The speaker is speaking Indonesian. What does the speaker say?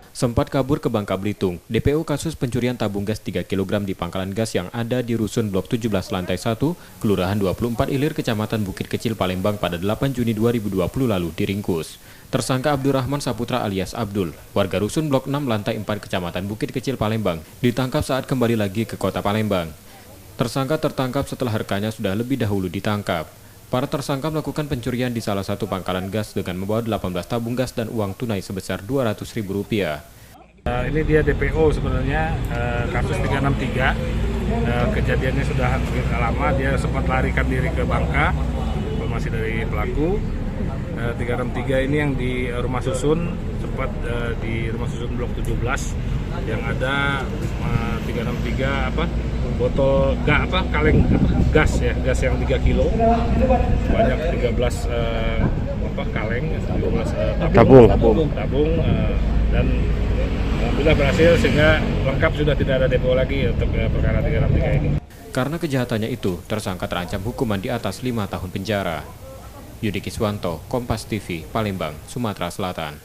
Sempat kabur ke Bangka Belitung, DPO kasus pencurian tabung gas 3 kg di pangkalan gas yang ada di Rusun Blok 17 Lantai 1, Kelurahan 24 Ilir, Kecamatan Bukit Kecil, Palembang pada 8 Juni 2020 lalu diringkus. Tersangka Abdurrahman Saputra alias Abdul, warga Rusun Blok 6 Lantai 4 Kecamatan Bukit Kecil, Palembang, ditangkap saat kembali lagi ke kota Palembang. Tersangka tertangkap setelah rekannya sudah lebih dahulu ditangkap. Para tersangka melakukan pencurian di salah satu pangkalan gas dengan membawa 18 tabung gas dan uang tunai sebesar Rp200.000. Ini dia DPO sebenarnya, kasus 363. Kejadiannya sudah agak lama, dia sempat larikan diri ke Bangka, informasi dari pelaku. 363 ini yang di rumah susun, sempat di rumah susun Blok 17 yang ada 363 botol kaleng gas ya, gas yang 3 kilo, banyak 13 kaleng, 13 tabung, dan alhamdulillah berhasil sehingga lengkap, sudah tidak ada depo lagi untuk perkara 363 ini. Karena kejahatannya itu, tersangka terancam hukuman di atas 5 tahun penjara. Yudi Kiswanto, Kompas TV, Palembang, Sumatera Selatan.